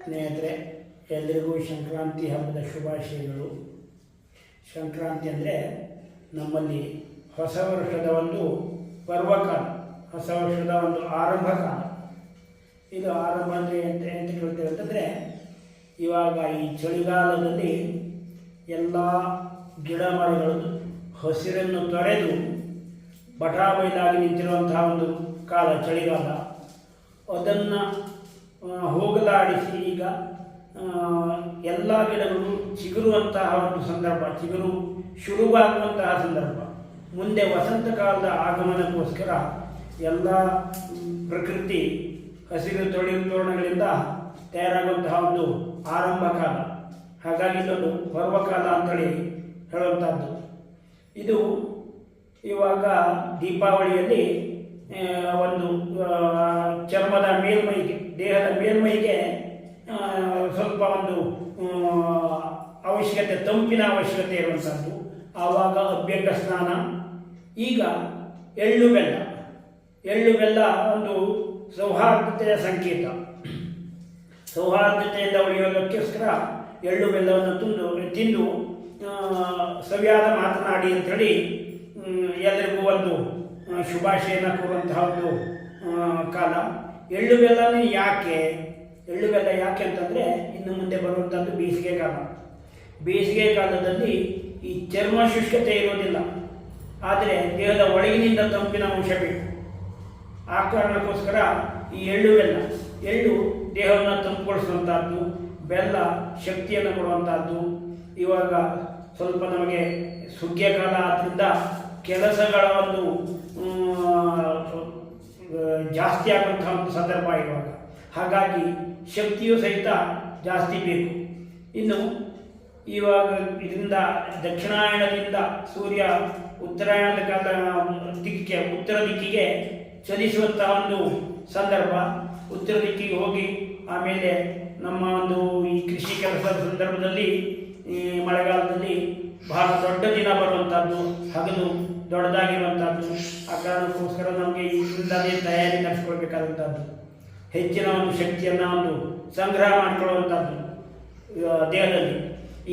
ಸ್ನೇಹಿತರೆ, ಎಲ್ಲರಿಗೂ ಸಂಕ್ರಾಂತಿ ಹಬ್ಬದ ಶುಭಾಶಯಗಳು. ಸಂಕ್ರಾಂತಿ ಅಂದರೆ ನಮ್ಮಲ್ಲಿ ಹೊಸ ವರ್ಷದ ಒಂದು ಪರ್ವಕಾಲ, ಹೊಸ ವರ್ಷದ ಒಂದು ಆರಂಭ ಕಾಲ. ಇದು ಆರಂಭ ಅಂದರೆ ಎಂತ ಕೇಳ್ತೇವೆ ಅಂತಂದರೆ, ಇವಾಗ ಈ ಚಳಿಗಾಲದಲ್ಲಿ ಎಲ್ಲ ಗಿಡ ಮರಗಳು ಹಸಿರನ್ನು ತೊರೆದು ಬಟಾಬೈಲಾಗಿ ನಿಂತಿರುವಂತಹ ಒಂದು ಕಾಲ ಚಳಿಗಾಲ. ಅದನ್ನು ಹೋಗಲಾಡಿಸಿ ಈಗ ಎಲ್ಲ ಗಿಡಗಳು ಚಿಗುರುವಂತಹ ಒಂದು ಸಂದರ್ಭ, ಚಿಗುರು ಶುರುವಾಗುವಂತಹ ಸಂದರ್ಭ. ಮುಂದೆ ವಸಂತ ಕಾಲದ ಆಗಮನಕ್ಕೋಸ್ಕರ ಎಲ್ಲ ಪ್ರಕೃತಿ ಹಸಿರು ತೋರಣಗಳಿಂದ ತಯಾರಾಗುವಂತಹ ಒಂದು ಆರಂಭ ಕಾಲ. ಹಾಗಾಗಿ ಇದೊಂದು ಪರ್ವಕಾಲ ಅಂತೇಳಿ ಹೇಳುವಂಥದ್ದು. ಇದು ಇವಾಗ ದೀಪಾವಳಿಯಲ್ಲಿ ಒಂದು ಚರ್ಮದ ಮೇಲ್ಮೈಗೆ, ದೇಹದ ಮೇಲ್ಮೈಗೆ ಸ್ವಲ್ಪ ಒಂದು ಅವಶ್ಯಕತೆ, ತಂಪಿನ ಅವಶ್ಯಕತೆ ಇರುವಂಥದ್ದು. ಆವಾಗ ಅಭ್ಯಂಗ ಸ್ನಾನ. ಈಗ ಎಳ್ಳು ಬೆಲ್ಲ ಒಂದು ಸೌಹಾರ್ದತೆಯ ಸಂಕೇತ. ಸೌಹಾರ್ದತೆಯಿಂದ ಉಳಿಯೋದಕ್ಕೋಸ್ಕರ ಎಳ್ಳು ಬೆಲ್ಲವನ್ನು ತಿಂದು ಸವಿಯಾದ ಮಾತನಾಡಿ ಅಂಥೇಳಿ ಎಲ್ಲರಿಗೂ ಒಂದು ಶುಭಾಶಯನ ಕೊಡುವಂತಹ ಒಂದು ಕಾಲ. ಎಳ್ಳು ಬೆಲ್ಲನೇ ಯಾಕೆ ಅಂತಂದರೆ, ಇನ್ನು ಮುಂದೆ ಬರುವಂಥದ್ದು ಬೇಸಿಗೆ ಕಾಲ. ಬೇಸಿಗೆ ಕಾಲದಲ್ಲಿ ಈ ಚರ್ಮ ಶುಷ್ಕತೆ ಇರೋದಿಲ್ಲ, ಆದರೆ ದೇಹದ ಒಳಗಿನಿಂದ ತಂಪಿನ ಅಂಶ ಬೇಕು. ಆ ಕಾರಣಕ್ಕೋಸ್ಕರ ಈ ಎಳ್ಳು ದೇಹವನ್ನು ತಂಪುಗೊಳಿಸುವಂಥದ್ದು, ಬೆಲ್ಲ ಶಕ್ತಿಯನ್ನು ಕೊಡುವಂಥದ್ದು. ಇವಾಗ ಸ್ವಲ್ಪ ನಮಗೆ ಸುಗ್ಗಿಯ ಕಾಲ ಆದ್ದರಿಂದ ಕೆಲಸಗಳ ಒಂದು ಜಾಸ್ತಿ ಆಗುವಂತಹ ಒಂದು ಸಂದರ್ಭ ಇವಾಗ. ಹಾಗಾಗಿ ಶಕ್ತಿಯು ಸಹಿತ ಜಾಸ್ತಿ ಬೇಕು. ಇನ್ನು ಇವಾಗ ಇದರಿಂದ ದಕ್ಷಿಣಾಯಣದಿಂದ ಸೂರ್ಯ ಉತ್ತರಾಯಣದ ಉತ್ತರ ದಿಕ್ಕಿಗೆ ಚಲಿಸುವಂತಹ ಒಂದು ಸಂದರ್ಭ. ಉತ್ತರ ದಿಕ್ಕಿಗೆ ಹೋಗಿ ಆಮೇಲೆ ನಮ್ಮ ಒಂದು ಈ ಕೃಷಿ ಕೆಲಸದ ಸಂದರ್ಭದಲ್ಲಿ ಈ ಮಳೆಗಾಲದಲ್ಲಿ ಬಹಳ ದೊಡ್ಡ ದಿನ ಬರುವಂಥದ್ದು, ಹಗಲು ದೊಡ್ಡದಾಗಿರುವಂಥದ್ದು. ಆ ಕಾರಣಕ್ಕೋಸ್ಕರ ನಮಗೆ ಇದರಿಂದಲೇ ತಯಾರಿ ನಡೆಸ್ಕೊಳ್ಬೇಕಾದಂಥದ್ದು, ಹೆಚ್ಚಿನ ಒಂದು ಶಕ್ತಿಯನ್ನು ಒಂದು ಸಂಗ್ರಹ ಮಾಡಿಕೊಳ್ಳುವಂಥದ್ದು ದೇಹದಲ್ಲಿ.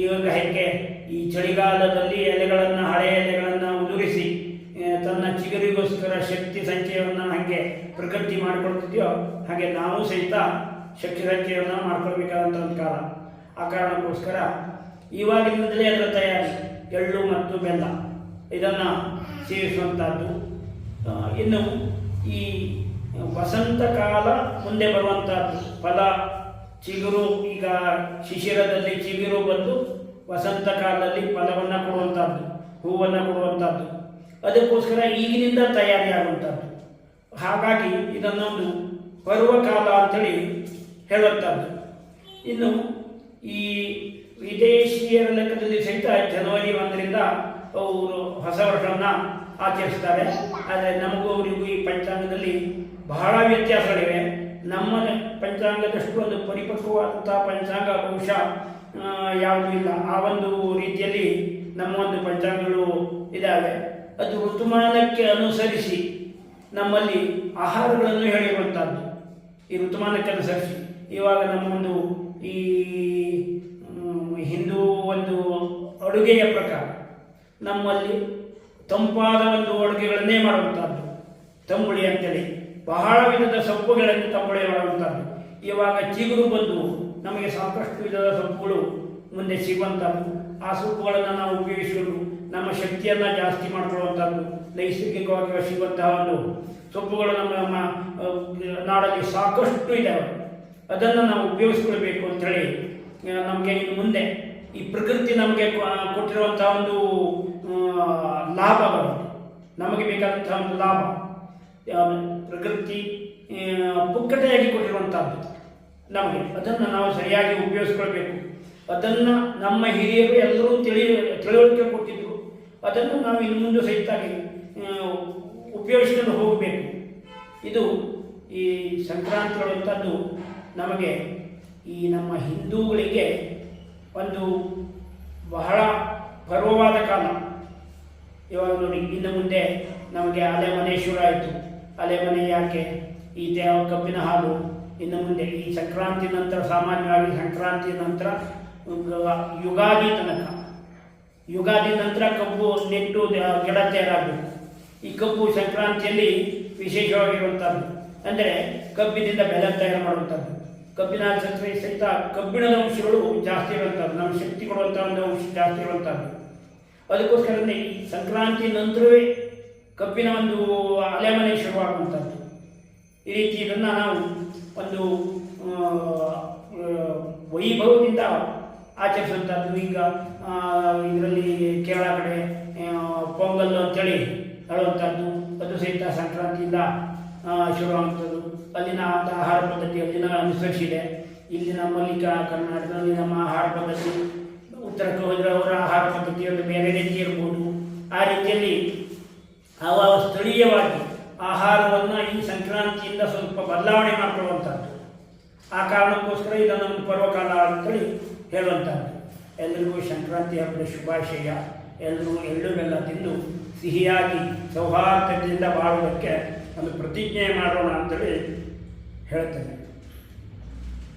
ಇವಾಗ ಹೇಗೆ ಈ ಚಳಿಗಾಲದಲ್ಲಿ ಹಳೆಯ ಎಲೆಗಳನ್ನು ಉದುರಿಸಿ ತನ್ನ ಚಿಗುರಿಗೋಸ್ಕರ ಶಕ್ತಿ ಸಂಚಯವನ್ನು ಹಾಗೆ ಪ್ರಕೃತಿ ಮಾಡಿಕೊಳ್ತಿದೆಯೋ, ಹಾಗೆ ನಾವು ಸಹಿತ ಶಕ್ತಿ ಸಂಚಯವನ್ನು ಮಾಡ್ಕೊಳ್ಬೇಕಾದಂಥ ಒಂದು ಕಾಲ. ಆ ಕಾರಣಕ್ಕೋಸ್ಕರ ಇವಾಗಿನಿಂದಲೇ ಅದರ ತಯಾರಿ, ಎಳ್ಳು ಮತ್ತು ಬೆಲ್ಲ ಇದನ್ನು ಸೇವಿಸುವಂಥದ್ದು. ಇನ್ನು ಈ ವಸಂತ ಕಾಲ ಮುಂದೆ ಬರುವಂಥದ್ದು, ಫಲ ಚಿಗುರು. ಈಗ ಶಿಶಿರದಲ್ಲಿ ಚಿಗುರು ಬಂದು ವಸಂತ ಕಾಲದಲ್ಲಿ ಫಲವನ್ನು ಕೊಡುವಂಥದ್ದು, ಹೂವನ್ನು ಕೊಡುವಂಥದ್ದು. ಅದಕ್ಕೋಸ್ಕರ ಈಗಿನಿಂದ ತಯಾರಿ ಆಗುವಂಥದ್ದು. ಹಾಗಾಗಿ ಇದನ್ನೊಂದು ಪರ್ವಕಾಲ ಅಂತೇಳಿ ಹೇಳುವಂಥದ್ದು. ಇನ್ನು ಈ ವಿದೇಶಿಯರ ಲೆಕ್ಕದಲ್ಲಿ ಸಹಿತ ಜನವರಿ 1ರಿಂದ ಅವರು ಹೊಸ ವರ್ಷವನ್ನು ಆಚರಿಸ್ತಾರೆ. ಆದರೆ ನಮಗೂ ಅವರಿಗೂ ಈ ಪಂಚಾಂಗದಲ್ಲಿ ಬಹಳ ವ್ಯತ್ಯಾಸಗಳಿವೆ. ನಮ್ಮ ಪಂಚಾಂಗದಷ್ಟು ಒಂದು ಪರಿಪಕ್ವವಾದಂಥ ಪಂಚಾಂಗ ಬಹುಶಃ ಯಾವುದೂ ಇಲ್ಲ. ಆ ಒಂದು ರೀತಿಯಲ್ಲಿ ನಮ್ಮ ಒಂದು ಪಂಚಾಂಗಗಳು ಇದ್ದಾವೆ. ಅದು ಋತುಮಾನಕ್ಕೆ ಅನುಸರಿಸಿ ನಮ್ಮಲ್ಲಿ ಆಹಾರಗಳನ್ನು ಹೇಳಿರುವಂಥದ್ದು. ಈ ಋತುಮಾನಕ್ಕೆ ಅನುಸರಿಸಿ ಇವಾಗ ನಮ್ಮೊಂದು ಈ ಹಿಂದೂ ಒಂದು ಅಡುಗೆಯ ಪ್ರಕಾರ ನಮ್ಮಲ್ಲಿ ತಂಪಾದ ಒಂದು ಅಡುಗೆಗಳನ್ನೇ ಮಾಡುವಂಥದ್ದು. ತಂಬುಳಿ ಅಂತೇಳಿ ಬಹಳ ವಿಧದ ಸೊಪ್ಪುಗಳನ್ನು ತಂಬುಳಿ ಮಾಡುವಂಥದ್ದು. ಇವಾಗ ಚಿಗುರು ಬಂದು ನಮಗೆ ಸಾಕಷ್ಟು ವಿಧದ ಸೊಪ್ಪುಗಳು ಮುಂದೆ ಸಿಗುವಂಥದ್ದು. ಆ ಸೊಪ್ಪುಗಳನ್ನು ನಾವು ಉಪಯೋಗಿಸಲು ನಮ್ಮ ಶಕ್ತಿಯನ್ನು ಜಾಸ್ತಿ ಮಾಡಿಕೊಳ್ಳುವಂಥದ್ದು. ನೈಸರ್ಗಿಕವಾಗಿ ಸಿಗುವಂತಹ ಒಂದು ಸೊಪ್ಪುಗಳು ನಮ್ಮ ನಾಡಲ್ಲಿ ಸಾಕಷ್ಟು ಇದ್ದಾವೆ. ಅದನ್ನು ನಾವು ಉಪಯೋಗಿಸ್ಕೊಳ್ಬೇಕು ಅಂಥೇಳಿ ನಮಗೆ ಇನ್ನು ಮುಂದೆ ಈ ಪ್ರಕೃತಿ ನಮಗೆ ಕೊಟ್ಟಿರುವಂತಹ ಒಂದು ಲಾಭಗಳು, ನಮಗೆ ಬೇಕಾದಂತಹ ಒಂದು ಲಾಭ, ಪ್ರಕೃತಿ ಪುಕ್ಕಟೆಯಾಗಿ ಕೊಟ್ಟಿರುವಂಥದ್ದು ನಮಗೆ. ಅದನ್ನು ನಾವು ಸರಿಯಾಗಿ ಉಪಯೋಗಿಸ್ಕೊಳ್ಬೇಕು. ಅದನ್ನು ನಮ್ಮ ಹಿರಿಯರು ಎಲ್ಲರೂ ತಿಳುವಳಿಕೆ ಕೊಟ್ಟಿದ್ದರು. ಅದನ್ನು ನಾವು ಇನ್ನು ಮುಂದೆ ಸಹಿತಾಗಿ ಉಪಯೋಗಿಸ್ಕೊಂಡು ಹೋಗಬೇಕು. ಇದು ಈ ಸಂಕ್ರಾಂತಿ ಹೇಳುವಂಥದ್ದು ನಮಗೆ ಈ ನಮ್ಮ ಹಿಂದೂಗಳಿಗೆ ಒಂದು ಬಹಳ ಪರ್ವವಾದ ಕಾಲ. ಇವಾಗ ನೋಡಿ, ಇನ್ನು ಮುಂದೆ ನಮಗೆ ಅಲೆಮನೆ ಶುರು ಆಯಿತು. ಅಲೆಮನೆ ಯಾಕೆ? ಈ ಕಬ್ಬಿನ ಹಾಲು ಇನ್ನು ಮುಂದೆ ಈ ಸಂಕ್ರಾಂತಿ ನಂತರ ಸಾಮಾನ್ಯವಾಗಿ ಸಂಕ್ರಾಂತಿ ನಂತರ ಯುಗಾದಿ ತನಕ, ಯುಗಾದಿ ನಂತರ ಕಬ್ಬು ನೆಟ್ಟು ಗಿಡ ತಯಾರಾಗಬೇಕು. ಈ ಕಬ್ಬು ಸಂಕ್ರಾಂತಿಯಲ್ಲಿ ವಿಶೇಷವಾಗಿರುವಂಥದ್ದು ಅಂದರೆ ಕಬ್ಬಿನಿಂದ ಬೆಲ್ಲ ತಯಾರು ಮಾಡುವಂಥದ್ದು. ಕಬ್ಬಿನ ಸಹಿತ ಕಬ್ಬಿಣದ ಅಂಶಗಳು ಜಾಸ್ತಿ ಇರುವಂಥದ್ದು, ನಮ್ಮ ಶಕ್ತಿ ಕೊಡುವಂಥ ಒಂದು ಅಂಶ ಜಾಸ್ತಿ ಇರುವಂಥದ್ದು. ಅದಕ್ಕೋಸ್ಕರನೇ ಈ ಸಂಕ್ರಾಂತಿ ನಂತರವೇ ಕಬ್ಬಿನ ಒಂದು ಅಲೆಮನೆ ಶುರುವಾಗುವಂಥದ್ದು. ಈ ರೀತಿ ಇದನ್ನು ನಾವು ಒಂದು ವೈಭವದಿಂದ ಆಚರಿಸುವಂಥದ್ದು. ಈಗ ಇದರಲ್ಲಿ ಕೇರಳ ಕಡೆ ಪೊಂಗಲ್ ಅಂತೇಳಿ ಹೇಳುವಂಥದ್ದು, ಅದು ಸಹಿತ ಸಂಕ್ರಾಂತಿಯಿಂದ ಶುರುವಾಗುವಂಥದ್ದು. ಅಲ್ಲಿನ ಒಂದು ಆಹಾರ ಪದ್ಧತಿ ಅಲ್ಲಿನ ಅನುಸರಿಸಿದೆ. ಇಲ್ಲಿ ನಮ್ಮಲ್ಲಿ ಕರ್ನಾಟಕದಲ್ಲಿ ನಮ್ಮ ಆಹಾರ ಪದ್ಧತಿ, ಉತ್ತರಕ್ಕೆ ಹೋದರೆ ಅವರ ಆಹಾರ ಪದ್ಧತಿಯಲ್ಲಿ ಬೇರೆ ರೀತಿ ಇರ್ಬೋದು. ಆ ರೀತಿಯಲ್ಲಿ ಸ್ಥಳೀಯವಾಗಿ ಆಹಾರವನ್ನು ಈ ಸಂಕ್ರಾಂತಿಯಿಂದ ಸ್ವಲ್ಪ ಬದಲಾವಣೆ ಮಾಡಿಕೊಳ್ಳುವಂಥದ್ದು. ಆ ಕಾರಣಕ್ಕೋಸ್ಕರ ಇದನ್ನು ಪರ್ವಕಾಲ ಅಂತೇಳಿ ಹೇಳುವಂಥದ್ದು. ಎಲ್ಲರಿಗೂ ಸಂಕ್ರಾಂತಿ ಹಬ್ಬದ ಶುಭಾಶಯ. ಎಲ್ಲರೂ ಎಳ್ಳು ಬೆಲ್ಲ ತಿಂದು ಸಿಹಿಯಾಗಿ ಸೌಹಾರ್ದತೆಯಿಂದ ಬಾಳುವುದಕ್ಕೆ ಒಂದು ಪ್ರತಿಜ್ಞೆ ಮಾಡೋಣ ಅಂತೇಳಿ ಹೇಳ್ತೇನೆ.